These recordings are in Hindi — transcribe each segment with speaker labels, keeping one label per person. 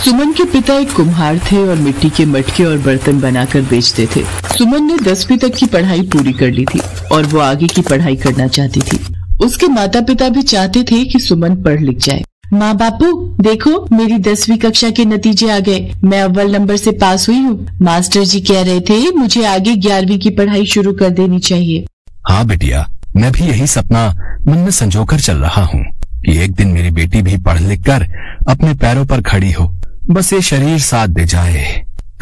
Speaker 1: सुमन के पिता एक कुम्हार थे और मिट्टी के मटके और बर्तन बनाकर बेचते थे। सुमन ने 10वीं तक की पढ़ाई पूरी कर ली थी और वो आगे की पढ़ाई करना चाहती थी। उसके माता पिता भी चाहते थे कि सुमन पढ़ लिख जाए। माँ बापू देखो, मेरी 10वीं कक्षा के नतीजे आ गए। मैं अव्वल नंबर से पास हुई हूँ। मास्टर जी कह रहे थे मुझे आगे 11वीं की पढ़ाई शुरू कर देनी चाहिए।
Speaker 2: हाँ बेटिया, मैं भी यही सपना मन में संजोकर चल रहा हूँ कि एक दिन मेरी बेटी भी पढ़ लिख कर अपने पैरों पर खड़ी हो। बस ये शरीर साथ दे जाए।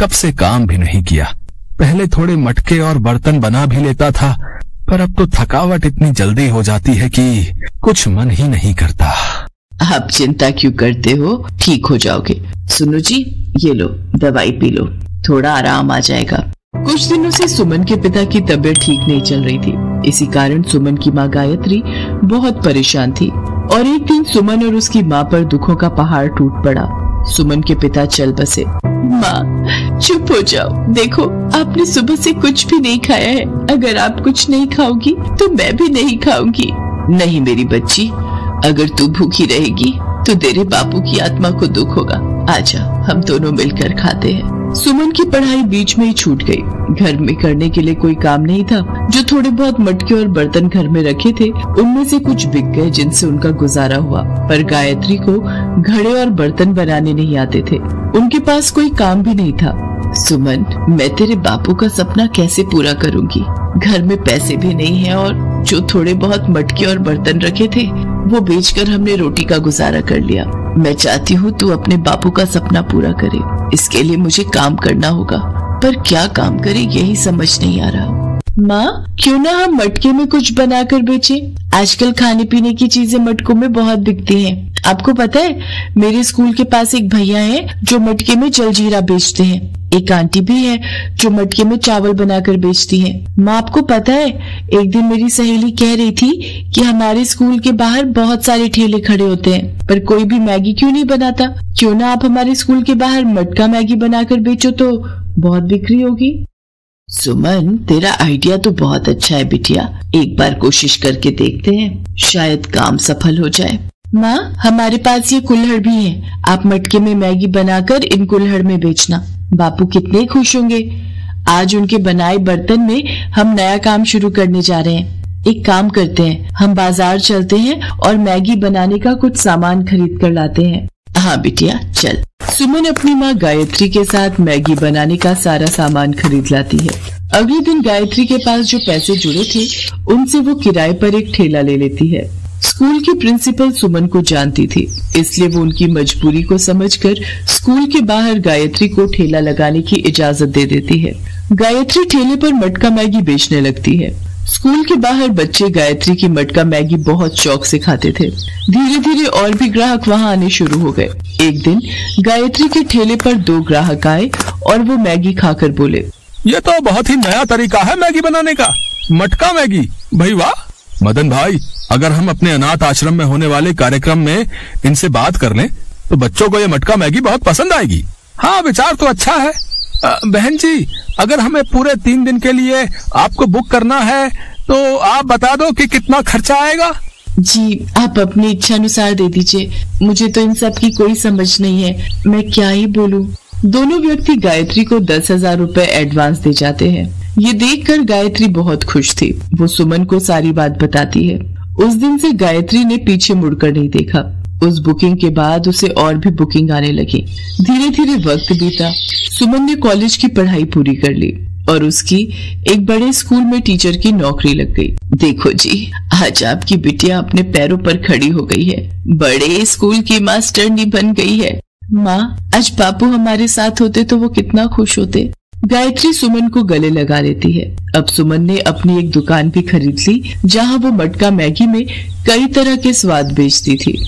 Speaker 2: कब से काम भी नहीं किया। पहले थोड़े मटके और बर्तन बना भी लेता था, पर अब तो थकावट इतनी जल्दी हो जाती है कि कुछ मन ही नहीं करता।
Speaker 1: आप चिंता क्यों करते हो, ठीक हो जाओगे। सुनो जी, ये लो दवाई पी लो, थोड़ा आराम आ जाएगा। कुछ दिनों से सुमन के पिता की तबीयत ठीक नहीं चल रही थी। इसी कारण सुमन की माँ गायत्री बहुत परेशान थी और एक दिन सुमन और उसकी माँ पर दुखों का पहाड़ टूट पड़ा। सुमन के पिता चल बसे। माँ चुप हो जाओ, देखो आपने सुबह से कुछ भी नहीं खाया है। अगर आप कुछ नहीं खाओगी तो मैं भी नहीं खाऊंगी। नहीं मेरी बच्ची, अगर तू भूखी रहेगी तो तेरे बापू की आत्मा को दुख होगा। आजा हम दोनों मिलकर खाते हैं। सुमन की पढ़ाई बीच में ही छूट गई। घर में करने के लिए कोई काम नहीं था। जो थोड़े बहुत मटके और बर्तन घर में रखे थे उनमें से कुछ बिक गए जिनसे उनका गुजारा हुआ। पर गायत्री को घड़े और बर्तन बनाने नहीं आते थे। उनके पास कोई काम भी नहीं था। सुमन, मैं तेरे बापू का सपना कैसे पूरा करूंगी? घर में पैसे भी नहीं है और जो थोड़े बहुत मटके और बर्तन रखे थे वो बेचकर हमने रोटी का गुजारा कर लिया। मैं चाहती हूँ तू अपने बापू का सपना पूरा करे। इसके लिए मुझे काम करना होगा, पर क्या काम करे यही समझ नहीं आ रहा। माँ, क्यों ना हम मटके में कुछ बनाकर बेचें? आजकल खाने पीने की चीजें मटकों में बहुत बिकती हैं। आपको पता है, मेरे स्कूल के पास एक भैया है जो मटके में जलजीरा बेचते हैं। एक आंटी भी है जो मटके में चावल बनाकर बेचती है। माँ, आपको पता है, एक दिन मेरी सहेली कह रही थी कि हमारे स्कूल के बाहर बहुत सारे ठेले खड़े होते हैं, पर कोई भी मैगी क्यों नहीं बनाता? क्यों ना आप हमारे स्कूल के बाहर मटका मैगी बनाकर बेचो, तो बहुत बिक्री होगी। सुमन, तेरा आइडिया तो बहुत अच्छा है बिटिया। एक बार कोशिश करके देखते हैं, शायद काम सफल हो जाए। माँ, हमारे पास ये कुल्हड़ भी है। आप मटके में मैगी बनाकर इन कुल्हड़ में बेचना। बापू कितने खुश होंगे। आज उनके बनाए बर्तन में हम नया काम शुरू करने जा रहे हैं। एक काम करते हैं, हम बाजार चलते हैं और मैगी बनाने का कुछ सामान खरीद कर लाते हैं। हाँ बिटिया, चल। सुमन अपनी माँ गायत्री के साथ मैगी बनाने का सारा सामान खरीद लाती है। अगले दिन गायत्री के पास जो पैसे जुड़े थे उनसे वो किराए पर एक ठेला ले लेती है। स्कूल की प्रिंसिपल सुमन को जानती थी, इसलिए वो उनकी मजबूरी को समझकर स्कूल के बाहर गायत्री को ठेला लगाने की इजाजत दे देती है। गायत्री ठेले पर मटका मैगी बेचने लगती है। स्कूल के बाहर बच्चे गायत्री की मटका मैगी बहुत शौक से खाते थे। धीरे धीरे और भी ग्राहक वहाँ आने शुरू हो गए। एक दिन गायत्री के ठेले पर 2 ग्राहक आए और वो मैगी खाकर बोले,
Speaker 2: ये तो बहुत ही नया तरीका है मैगी बनाने का, मटका मैगी। भाई वाह मदन भाई, अगर हम अपने अनाथ आश्रम में होने वाले कार्यक्रम में इनसे बात कर लें तो बच्चों को ये मटका मैगी बहुत पसंद आएगी। हाँ, विचार तो अच्छा है। बहन जी, अगर हमें पूरे 3 दिन के लिए आपको बुक करना है तो आप बता दो कि कितना खर्चा आएगा।
Speaker 1: जी, आप अपनी इच्छा अनुसार दे दीजिए। मुझे तो इन सब की कोई समझ नहीं है, मैं क्या ही बोलूं। दोनों व्यक्ति गायत्री को 10,000 रुपए एडवांस दे जाते हैं। ये देखकर गायत्री बहुत खुश थी। वो सुमन को सारी बात बताती है। उस दिन से गायत्री ने पीछे मुड़कर नहीं देखा। उस बुकिंग के बाद उसे और भी बुकिंग आने लगी। धीरे धीरे वक्त बीता। सुमन ने कॉलेज की पढ़ाई पूरी कर ली और उसकी एक बड़े स्कूल में टीचर की नौकरी लग गई। देखो जी, आज आपकी बिटिया अपने पैरों पर खड़ी हो गई है, बड़े स्कूल की मास्टरनी बन गई है। माँ, आज बापू हमारे साथ होते तो वो कितना खुश होते। गायत्री सुमन को गले लगा लेती है। अब सुमन ने अपनी एक दुकान भी खरीद ली जहाँ वो मटका मैगी में कई तरह के स्वाद बेचती थी।